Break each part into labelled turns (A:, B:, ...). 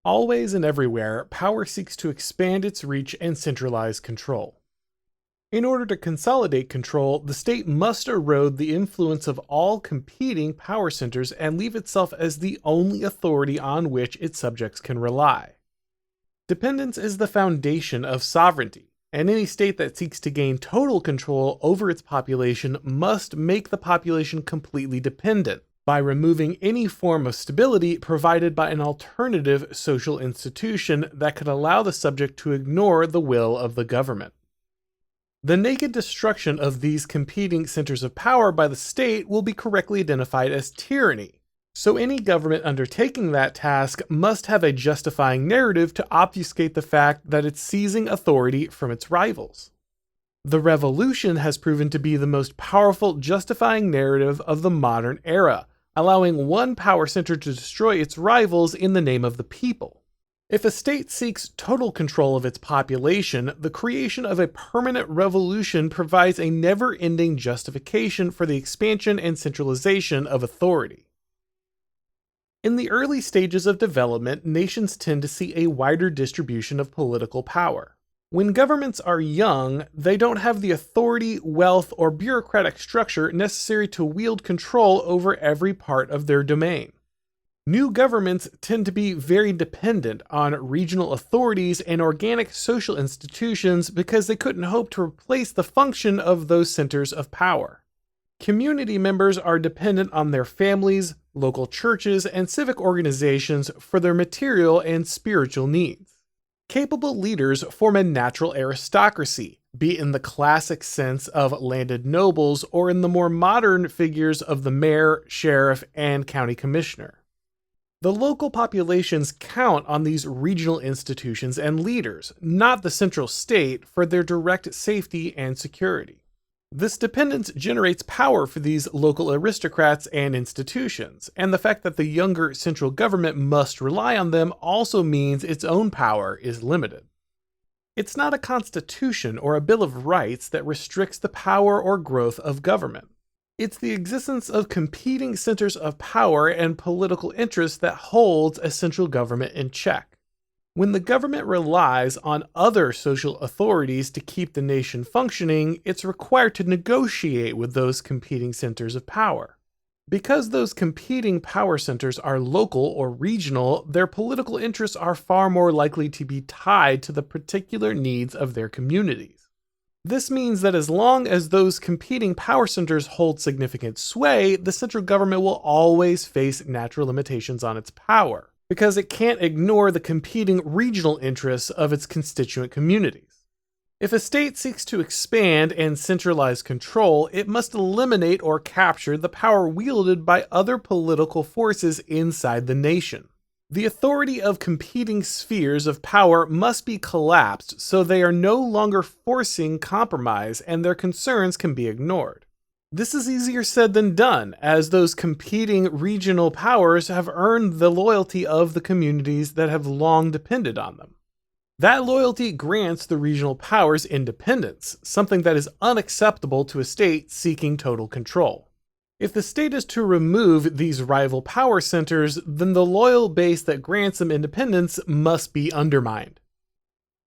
A: Always and everywhere, power seeks to expand its reach and centralize control. In order to consolidate control, the state must erode the influence of all competing power centers and leave itself as the only authority on which its subjects can rely. Dependence is the foundation of sovereignty, and any state that seeks to gain total control over its population must make the population completely dependent by removing any form of stability provided by an alternative social institution that could allow the subject to ignore the will of the government. The naked destruction of these competing centers of power by the state will be correctly identified as tyranny, so any government undertaking that task must have a justifying narrative to obfuscate the fact that it's seizing authority from its rivals. The revolution has proven to be the most powerful justifying narrative of the modern era, allowing one power center to destroy its rivals in the name of the people. If a state seeks total control of its population, the creation of a permanent revolution provides a never-ending justification for the expansion and centralization of authority. In the early stages of development, nations tend to see a wider distribution of political power. When governments are young, they don't have the authority, wealth, or bureaucratic structure necessary to wield control over every part of their domain. New governments tend to be very dependent on regional authorities and organic social institutions because they couldn't hope to replace the function of those centers of power. Community members are dependent on their families, local churches, and civic organizations for their material and spiritual needs. Capable leaders form a natural aristocracy, be it in the classic sense of landed nobles or in the more modern figures of the mayor, sheriff, and county commissioner. The local populations count on these regional institutions and leaders, not the central state, for their direct safety and security. This dependence generates power for these local aristocrats and institutions, and the fact that the younger central government must rely on them also means its own power is limited. It's not a constitution or a Bill of Rights that restricts the power or growth of government. It's the existence of competing centers of power and political interest that holds a central government in check. When the government relies on other social authorities to keep the nation functioning, it's required to negotiate with those competing centers of power. Because those competing power centers are local or regional, their political interests are far more likely to be tied to the particular needs of their communities. This means that as long as those competing power centers hold significant sway, the central government will always face natural limitations on its power, because it can't ignore the competing regional interests of its constituent communities. If a state seeks to expand and centralize control, it must eliminate or capture the power wielded by other political forces inside the nation. The authority of competing spheres of power must be collapsed so they are no longer forcing compromise and their concerns can be ignored. This is easier said than done, as those competing regional powers have earned the loyalty of the communities that have long depended on them. That loyalty grants the regional powers independence, something that is unacceptable to a state seeking total control. If the state is to remove these rival power centers, then the loyal base that grants them independence must be undermined.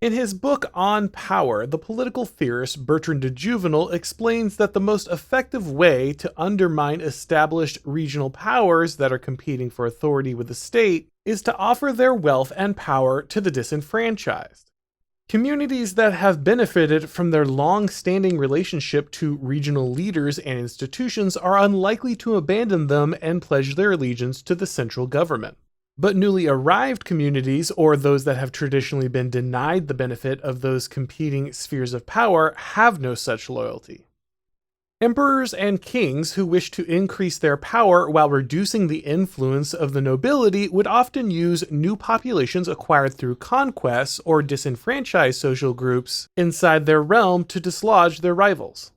A: In his book On Power, the political theorist Bertrand De Jouvenel explains that the most effective way to undermine established regional powers that are competing for authority with the state is to offer their wealth and power to the disenfranchised. Communities that have benefited from their long-standing relationship to regional leaders and institutions are unlikely to abandon them and pledge their allegiance to the central government. But newly arrived communities, or those that have traditionally been denied the benefit of those competing spheres of power, have no such loyalty. Emperors and kings who wish to increase their power while reducing the influence of the nobility would often use new populations acquired through conquests or disenfranchised social groups inside their realm to dislodge their rivals.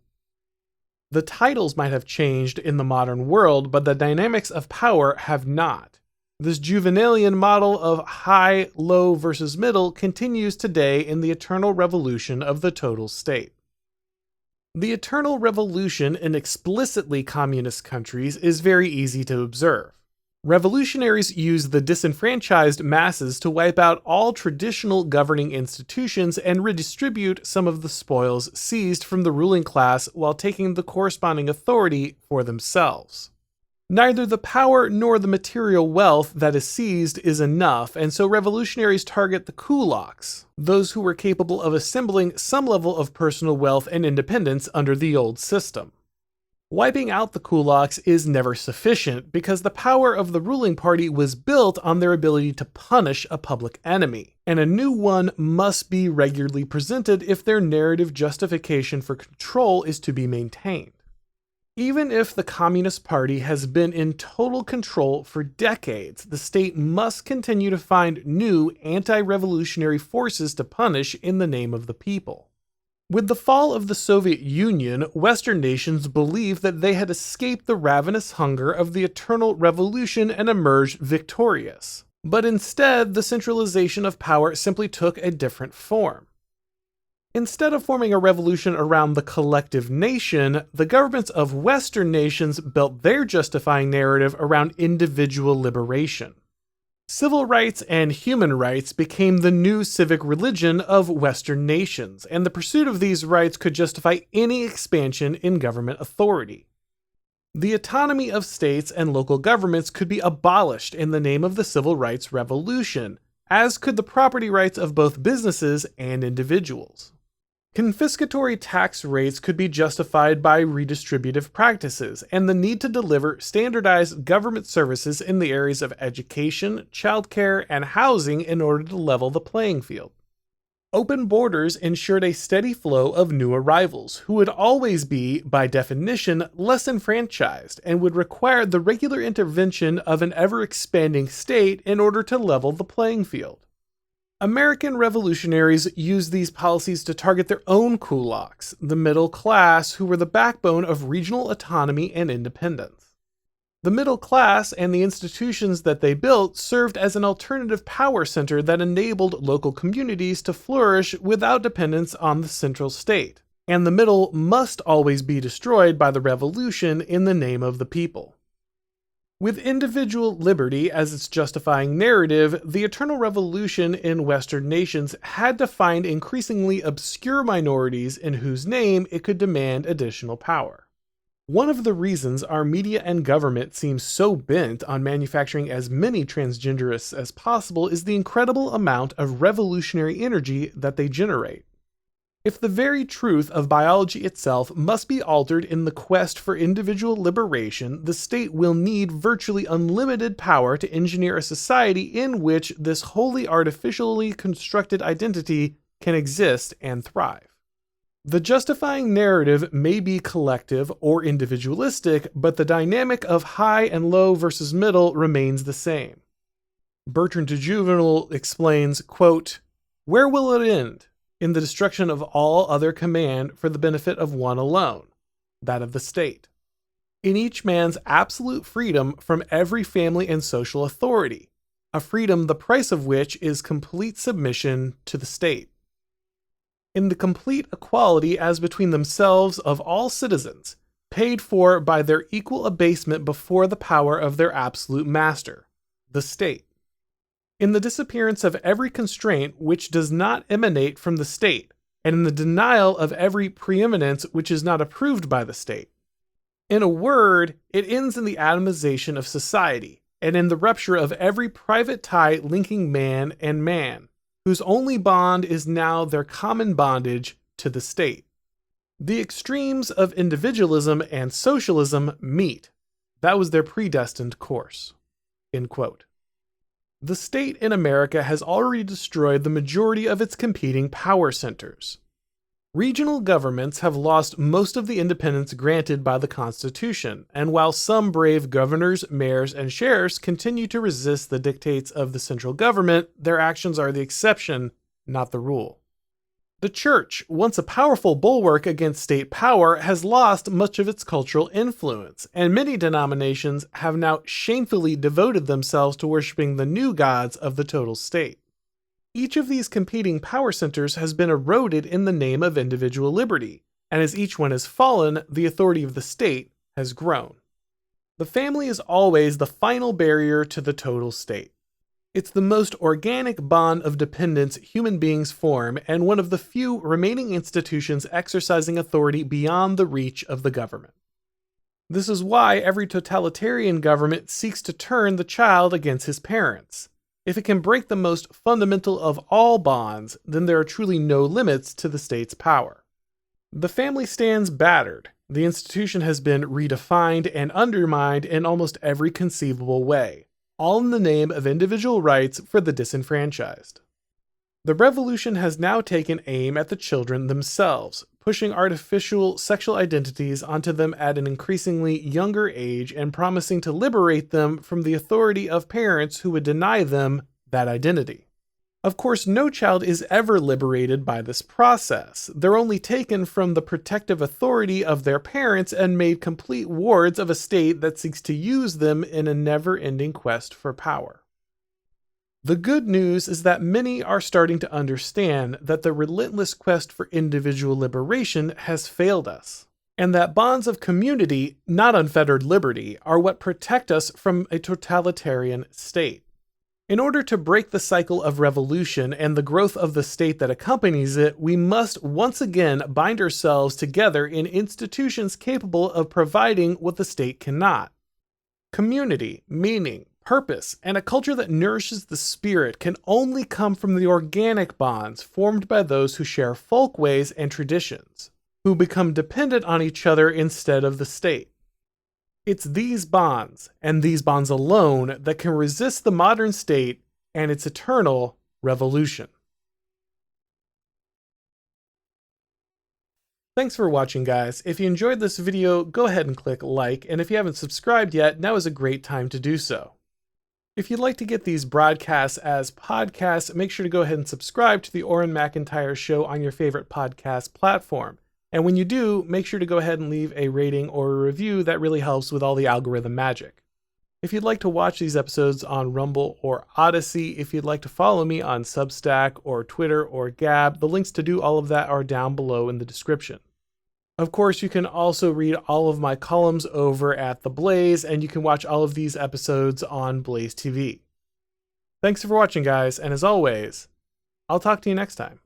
A: The titles might have changed in the modern world, but the dynamics of power have not. This Jouvenelian model of high, low versus middle continues today in the eternal revolution of the total state. The eternal revolution in explicitly communist countries is very easy to observe. Revolutionaries used the disenfranchised masses to wipe out all traditional governing institutions and redistribute some of the spoils seized from the ruling class while taking the corresponding authority for themselves. Neither the power nor the material wealth that is seized is enough, and so revolutionaries target the kulaks, those who were capable of assembling some level of personal wealth and independence under the old system. Wiping out the kulaks is never sufficient because the power of the ruling party was built on their ability to punish a public enemy, and a new one must be regularly presented if their narrative justification for control is to be maintained. Even if the Communist Party has been in total control for decades, the state must continue to find new anti-revolutionary forces to punish in the name of the people. With the fall of the Soviet Union, Western nations believed that they had escaped the ravenous hunger of the eternal revolution and emerged victorious. But instead, the centralization of power simply took a different form. Instead of forming a revolution around the collective nation, the governments of Western nations built their justifying narrative around individual liberation. Civil rights and human rights became the new civic religion of Western nations, and the pursuit of these rights could justify any expansion in government authority. The autonomy of states and local governments could be abolished in the name of the civil rights revolution, as could the property rights of both businesses and individuals. Confiscatory tax rates could be justified by redistributive practices and the need to deliver standardized government services in the areas of education, childcare, and housing in order to level the playing field. Open borders ensured a steady flow of new arrivals, who would always be, by definition, less enfranchised and would require the regular intervention of an ever-expanding state in order to level the playing field. American revolutionaries used these policies to target their own kulaks, the middle class, who were the backbone of regional autonomy and independence. The middle class and the institutions that they built served as an alternative power center that enabled local communities to flourish without dependence on the central state, and the middle must always be destroyed by the revolution in the name of the people. With individual liberty as its justifying narrative, the eternal revolution in Western nations had to find increasingly obscure minorities in whose name it could demand additional power. One of the reasons our media and government seem so bent on manufacturing as many transgenderists as possible is the incredible amount of revolutionary energy that they generate. If the very truth of biology itself must be altered in the quest for individual liberation, the state will need virtually unlimited power to engineer a society in which this wholly artificially constructed identity can exist and thrive. The justifying narrative may be collective or individualistic, but the dynamic of high and low versus middle remains the same. Bertrand De Jouvenel explains, quote, "Where will it end? In the destruction of all other command for the benefit of one alone, that of the state. In each man's absolute freedom from every family and social authority, a freedom the price of which is complete submission to the state. In the complete equality as between themselves of all citizens, paid for by their equal abasement before the power of their absolute master, the state. In the disappearance of every constraint which does not emanate from the state, and in the denial of every preeminence which is not approved by the state. In a word, it ends in the atomization of society, and in the rupture of every private tie linking man and man, whose only bond is now their common bondage to the state. The extremes of individualism and socialism meet. That was their predestined course." End quote. The state in America has already destroyed the majority of its competing power centers. Regional governments have lost most of the independence granted by the Constitution, and while some brave governors, mayors, and sheriffs continue to resist the dictates of the central government, their actions are the exception, not the rule. The church, once a powerful bulwark against state power, has lost much of its cultural influence, and many denominations have now shamefully devoted themselves to worshiping the new gods of the total state. Each of these competing power centers has been eroded in the name of individual liberty, and as each one has fallen, the authority of the state has grown. The family is always the final barrier to the total state. It's the most organic bond of dependence human beings form, and one of the few remaining institutions exercising authority beyond the reach of the government. This is why every totalitarian government seeks to turn the child against his parents. If it can break the most fundamental of all bonds, then there are truly no limits to the state's power. The family stands battered. The institution has been redefined and undermined in almost every conceivable way, all in the name of individual rights for the disenfranchised. The revolution has now taken aim at the children themselves, pushing artificial sexual identities onto them at an increasingly younger age and promising to liberate them from the authority of parents who would deny them that identity. Of course, no child is ever liberated by this process. They're only taken from the protective authority of their parents and made complete wards of a state that seeks to use them in a never-ending quest for power. The good news is that many are starting to understand that the relentless quest for individual liberation has failed us, and that bonds of community, not unfettered liberty, are what protect us from a totalitarian state. In order to break the cycle of revolution and the growth of the state that accompanies it, we must once again bind ourselves together in institutions capable of providing what the state cannot. Community, meaning, purpose, and a culture that nourishes the spirit can only come from the organic bonds formed by those who share folkways and traditions, who become dependent on each other instead of the state. It's these bonds, and these bonds alone, that can resist the modern state and its eternal revolution. Thanks for watching, guys. If you enjoyed this video, go ahead and click like, and if you haven't subscribed yet, now is a great time to do so. If you'd like to get these broadcasts as podcasts, make sure to go ahead and subscribe to the Auron MacIntyre Show on your favorite podcast platform. And when you do, make sure to go ahead and leave a rating or a review. That really helps with all the algorithm magic. If you'd like to watch these episodes on Rumble or Odyssey, if you'd like to follow me on Substack or Twitter or Gab, the links to do all of that are down below in the description. Of course, you can also read all of my columns over at The Blaze, and you can watch all of these episodes on Blaze TV. Thanks for watching, guys, and as always, I'll talk to you next time.